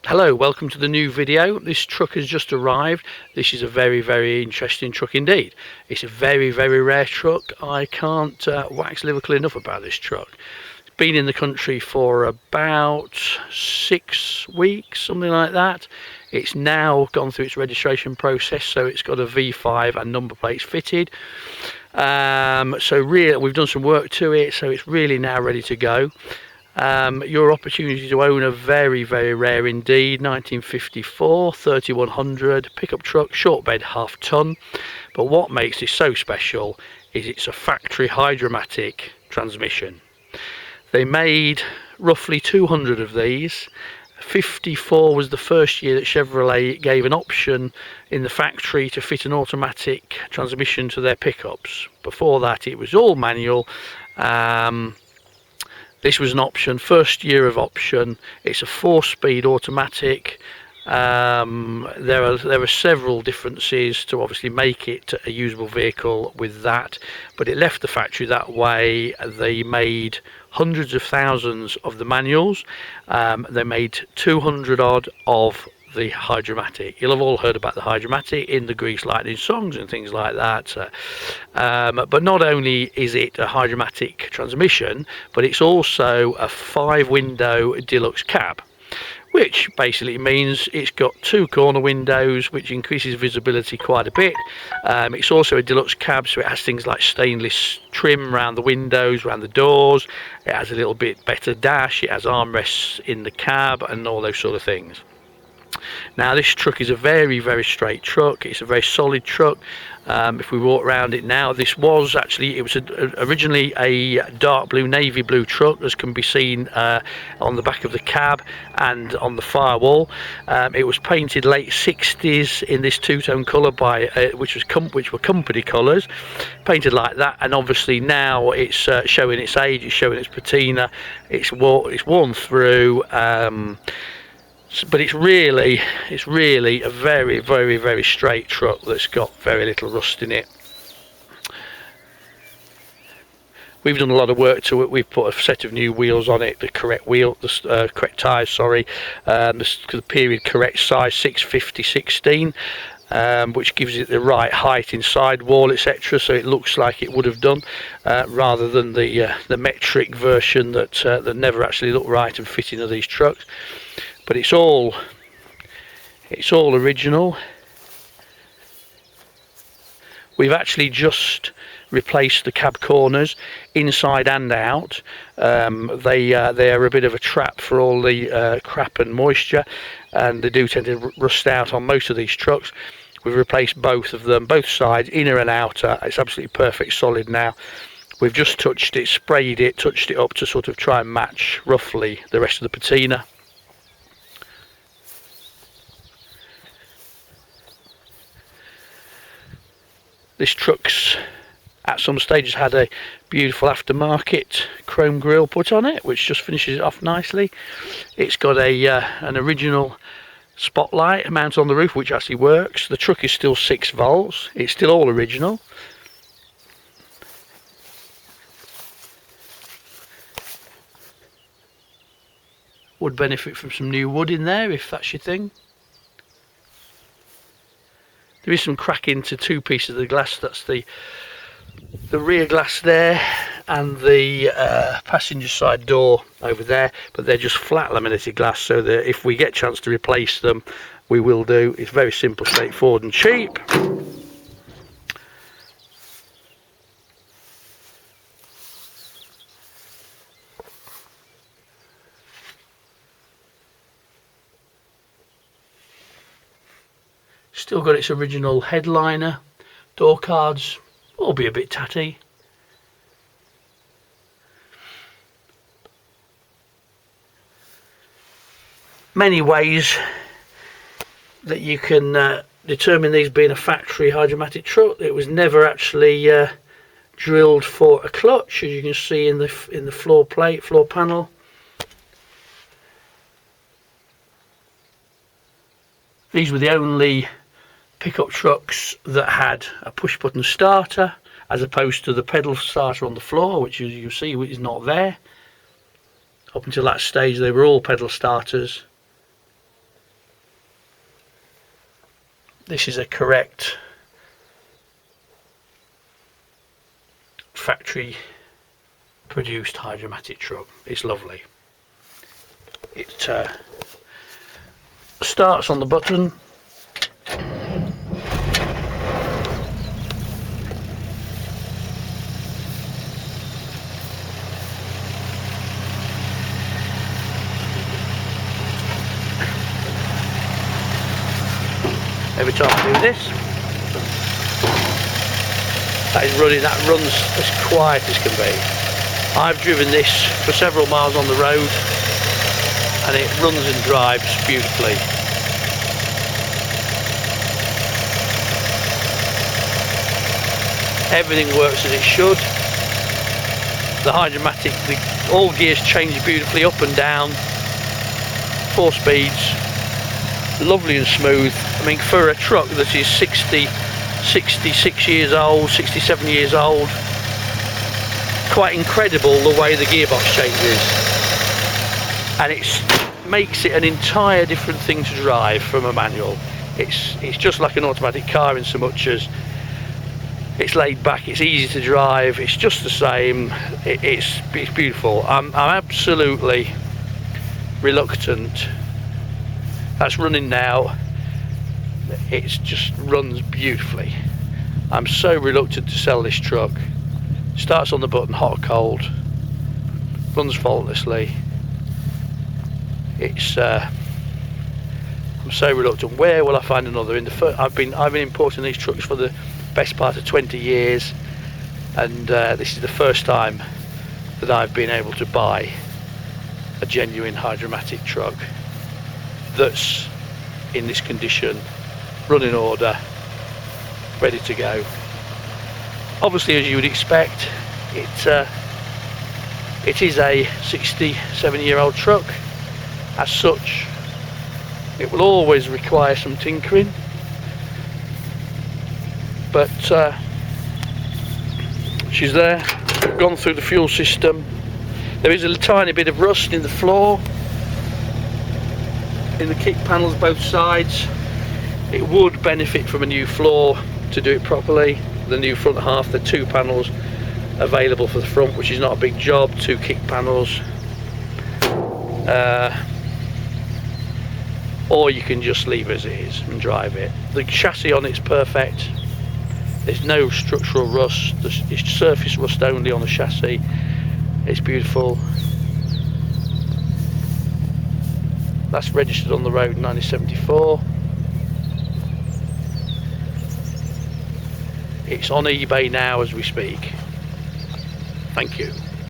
Hello, welcome to the new video. This truck has just arrived. This is a very interesting truck indeed. It's a very rare truck. I can't wax lyrical enough about this truck. It's been in the country for about 6 weeks, something like that. It's now gone through its registration process, so it's got a V5 and number plates fitted. So really we've done some work to it, so it's really now ready to go. Your opportunity to own a very rare indeed 1954 3100 pickup truck, short bed, half ton. But what makes this so special is it's a factory HYDRA-MATIC transmission. They made roughly 200 of these. 54 was the first year that Chevrolet gave an option in the factory to fit an automatic transmission to their pickups. Before that it was all manual. This was an option, first year of option. It's a 4-speed automatic. There are several differences to obviously make it a usable vehicle with that, but it left the factory that way. They made hundreds of thousands of the manuals. They made 200 odd of the HYDRA-MATIC. You'll have all heard about the HYDRA-MATIC in the Grease Lightning songs and things like that. But not only is it a HYDRA-MATIC transmission, but it's also a 5-window deluxe cab, which basically means it's got 2 corner windows, which increases visibility quite a bit. It's also a deluxe cab, so it has things like stainless trim around the windows, around the doors. It has a little bit better dash. It has armrests in the cab and all those sort of things. Now this truck is a very straight truck. It's a very solid truck. If we walk around it now, this was actually, it was originally a dark blue, navy blue truck, as can be seen on the back of the cab and on the firewall. It was painted late 60s in this two-tone colour by which were company colours, painted like that. And obviously now it's showing its age, it's showing its patina, it's worn through. But it's really a very straight truck that's got very little rust in it. We've done a lot of work to it. We've put a set of new wheels on it, the correct correct tyres, sorry, the period correct size 650/16, which gives it the right height in sidewall, etc. So it looks like it would have done, rather than the metric version that never actually looked right and fit into these trucks. But it's all original. We've actually just replaced the cab corners inside and out. They are a bit of a trap for all the crap and moisture, and they do tend to rust out on most of these trucks. We've replaced both of them, both sides, inner and outer. It's absolutely perfect, solid now. We've just touched it, sprayed it, touched it up to sort of try and match roughly the rest of the patina. This truck's at some stages had a beautiful aftermarket chrome grille put on it, which just finishes it off nicely. It's got an original spotlight mounted on the roof, which actually works. The truck is still 6 volts. It's still all original. Would benefit from some new wood in there if that's your thing. There is some crack into 2 pieces of the glass. That's the rear glass there and the passenger side door over there, but they're just flat laminated glass, so that if we get a chance to replace them, we will do. It's very simple, straightforward and cheap. Still got its original headliner, door cards, all be a bit tatty. Many ways that you can determine these being a factory HYDRA-MATIC truck. It was never actually drilled for a clutch, as you can see in the floor panel. These were the only pickup trucks that had a push button starter, as opposed to the pedal starter on the floor, which as you see is not there. Up until that stage they were all pedal starters. this is a correct factory produced HYDRA-MATIC truck. It's lovely. It starts on the button. Every time I do this, that runs as quiet as can be. I've driven this for several miles on the road and it runs and drives beautifully. Everything works as it should. The HYDRA-MATIC, all gears change beautifully up and down, 4 speeds. Lovely and smooth. I mean, for a truck that is 66 years old, 67 years old, quite incredible the way the gearbox changes, and it makes it an entire different thing to drive from a manual. It's just like an automatic car in so much as it's laid back, it's easy to drive, it's just the same. It's beautiful. I'm absolutely reluctant. That's running now. It just runs beautifully. I'm so reluctant to sell this truck. Starts on the button, hot or cold, runs faultlessly. It's I'm so reluctant. Where will I find another? I've been importing these trucks for the best part of 20 years, and this is the first time that I've been able to buy a genuine HYDRA-MATIC truck that's in this condition, running order, ready to go. Obviously, as you would expect, it is a 67-year-old truck. As such, it will always require some tinkering, but she's there. We've gone through the fuel system. There is a tiny bit of rust in the floor, in the kick panels both sides. It would benefit from a new floor to do it properly. The new front half, the 2 panels available for the front, which is not a big job, 2 kick panels, or you can just leave it as it is and drive it. The chassis on it's perfect. There's no structural rust. It's surface rust only on the chassis. It's beautiful. That's registered on the road in 1974. It's on eBay now as we speak. Thank you.